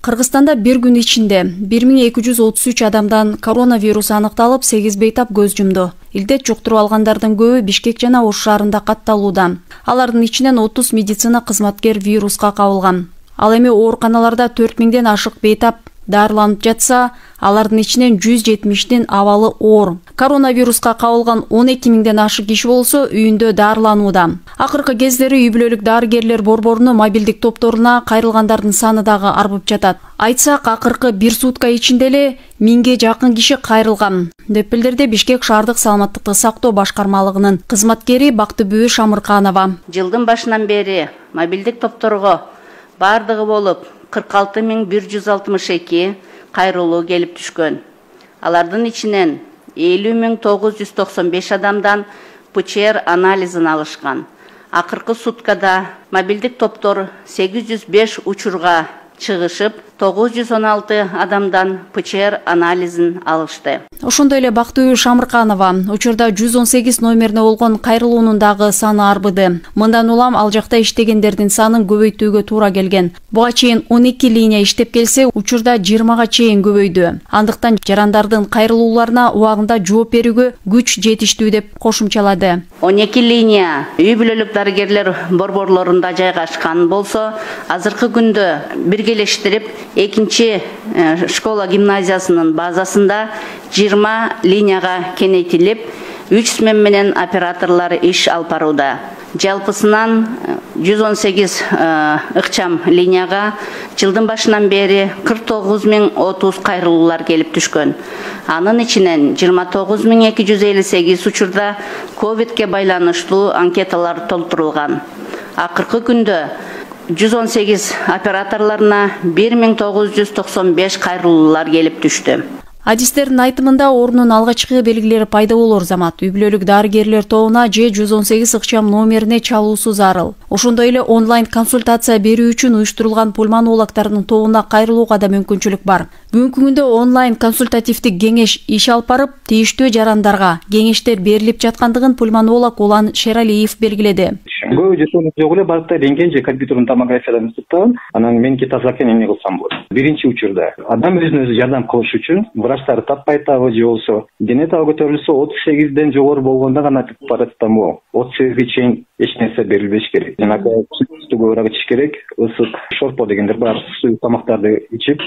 Кыргызстанда bir күн ичинде 1233 адамдан коронавирус аныкталып, 8 бейтап көз жумду. Илдет жуктуруп алгандардын көбү Бишкек жана Ош шаарында катталууда. Алардын ичинен 30 медицина кызматкер вируска кабылган. Ал эми ооруканаларда 4000ден ашык бейтап дарыланып жатса, алардын ичинен 170дин абалы оор. Коронавируска кабылган 12000ден ашык киши болсо үйүндө дарыланууда. Акыркы кездери үй бүлөлүк дарыгерлер борборунун мобилдик топторуна кайрылгандардын саны дагы арбып жатат. Айтсак, акыркы бир сутка ичинде эле 1000ге жакын киши кайрылган, деп билдирди Бишкек шаардык саламаттыкты сактоо башкармалыгынын кызматкери Бактыбүбү Шамырканова. Жылдын башынан бери мобилдик топторго бардыгы болуп 46162 кайрылуу келип түшкөн. Алардын ичинен 50995 адамдан ПЧР анализин алышкан. Акыркы суткада мобилдик топтор 805 учурга чыгышып, 916 адамдан ПЧР анализин алышты. Ошондой эле Бактыбүбү Шамырканова учурда 118 номерине болгон кайрылуунун дагы саны арбыды. Мындан улам ал жакта иштегендердин санын көбөйтүүгө туура келген. Буга чейин 12 линия иштеп келсе, учурда 20га чейин көбөйдү. Андыктан жарандардын кайрылууларына убагында жооп берүүгө күч жетиштүү деп кошумчалады. 12 линия үй бүлөлүк дарыгерлер борборлорунда жайгашкан болсо, азыркы күндө биргелештирип экинчи школа гимназиясынын базасында 20 линияга кеңейтилип, 3 смен менен операторлор иш алып барууда. Жалпысынан 118 ыкчам линияга жылдын башынан бери 49030 кайрылуулар келип түшкөн. Анын ичинен 29258 учурда ковидке байланыштуу анкеталар толтурулган. Акыркы күндө 118 операторларына 1995 кайрылуулар келип түштү. Адистердин айтымында оорунун алгачкы белгилери пайда болор замат үй бүлөлүк дарыгерлер тобуна же 118 ыкчам номерине чалуусу зарыл. Ошондой эле онлайн консультация берүү үчүн уюштурулган пульмонологдордун тобуна кайрылууга да мүмкүнчүлүк бар. Бүгүнкү күндө онлайн консультативдик кеңеш иш алып барып, тийиштүү жарандарга кеңештер берилип жаткандыгын пульмонолог Улан Шералиев белгиледи. Көбү жетүүнү жок эле барып рентген же компьютердун томографиядан тутан, анан меники тазалыкка эмне кылсам болот. Биринчи учурда адам өзүнө өзү жардам кылыш үчүн врачтар таппай табы же болсо дене табы көтөрүлсө 38ден жогору болгондо гана парацетамол, 38ге чейин эч нерсе берилбеш керек. Жанагы көбүрөөк ичиш керек, ысык шорпо дегендер бар, суу тамактарды ичип,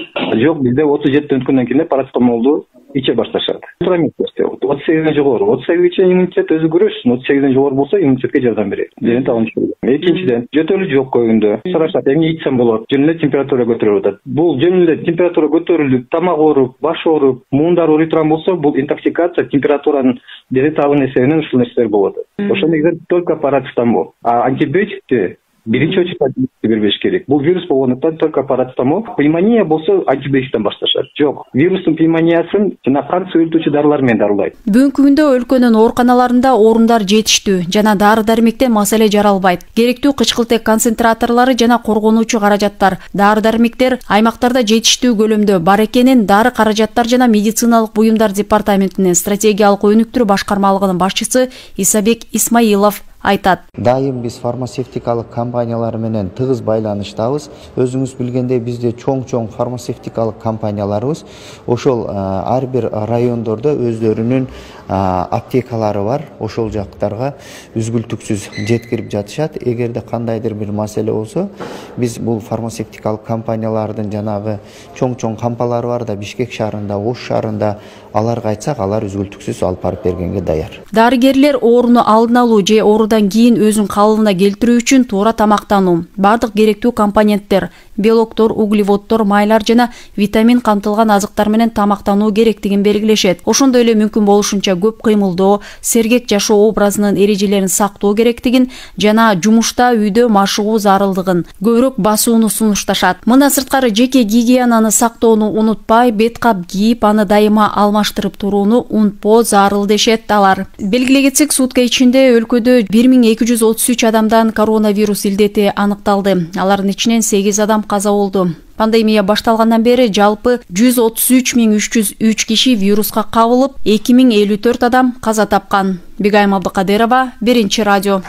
жок бизде 37 өткөндөн кийин парацетамолду иче башташат. 38ден жогору, 38ге чейин иммунитет өзү күрөшсүн, 38ден жогору болсо иммунитетке жардам берет. Дене табын түшүрүлөт. Экинчиден, жөтөлү жок койгондо сурашат, эмне ичсем болот? Жөн эле температура көтөрүлүп атат. Бул жөн эле температура көтөрүлүп, тамак ооруп, баш ооруп, муундар ооруй турган болсо, бул интоксикация, температуранын дене табынын эсебинен ушул нерселер болот. Ошол негизинен только парацетамол. А антибиотикти биринчи очередь бербеш керек. Бул вирус болгондуктан только парацетамол. Пневмония болсо антибиотиктен башташат. Жок, вирустун пневмониясын жана канча өлтүрүүчү дарылар менен дарылайт. Бүгүнкү күндө өлкөнүн ооруканаларында орундар жетиштүү жана дары-дармектен маселе жаралбайт. Керектүү кычкылтек концентраторлору жана коргонуучу каражаттар, дары-дармектер аймактарда жетиштүү көлөмдө бар экенин Дары каражаттар жана медициналык буюмдар департаментинин стратегиялык өнүктүрүү башкармалыгынын башчысы Исабек Исмаилов айтат. Дайым биз фармацевтикалык компаниялар менен тыгыз байланыштабыз. Өзүңүз билгендей бизде чоң фармацевтикалык компанияларыбыз. Ошол ар бир райондордо өздөрүнүн аптекалары бар. Ошол жактарга үзгүлтүксүз жеткирип жатышат. Эгерде кандайдыр бир маселе болсо, биз бул фармацевтикалык компаниялардын жанагы чоң кампалары бар да Бишкек шаарында, Ош шаарында, аларга айтсак, алар үзгүлтүксүз алып барып бергенге даяр. Дарыгерлер ооруну алдын алуу же оорудан кийин өзүн калыбына келтирүү үчүн туура тамактануу, бардык керектүү компоненттер, белоктор, углеводдор, майлар жана витамин камтылган азыктар менен тамактануу керектигин белгилешет. Ошондой эле мүмкүн болушунча көп кыймылдоо, сергек жашоо образынын эрежелерин сактоо керектигин жана жумушта, үйдө машыгуу зарылдыгын, көбүрөөк басууну сунушташат. Мындан сырткары жеке гигиенаны сактоону унутпай, бет кап кийип, аны дайыма алмаштырып турууну унутпоо зарыл дешет алар. Белгилей кетсек, сутка ичинде өлкөдө 1233 адамдан коронавирус илдети аныкталды. Алардын ичинен 8 адам каза болду. Пандемия башталгандан бери жалпы 133303 киши вируска кабылып, 2054 адам каза тапкан. Бигайым Абдыкадырова, Биринчи радио.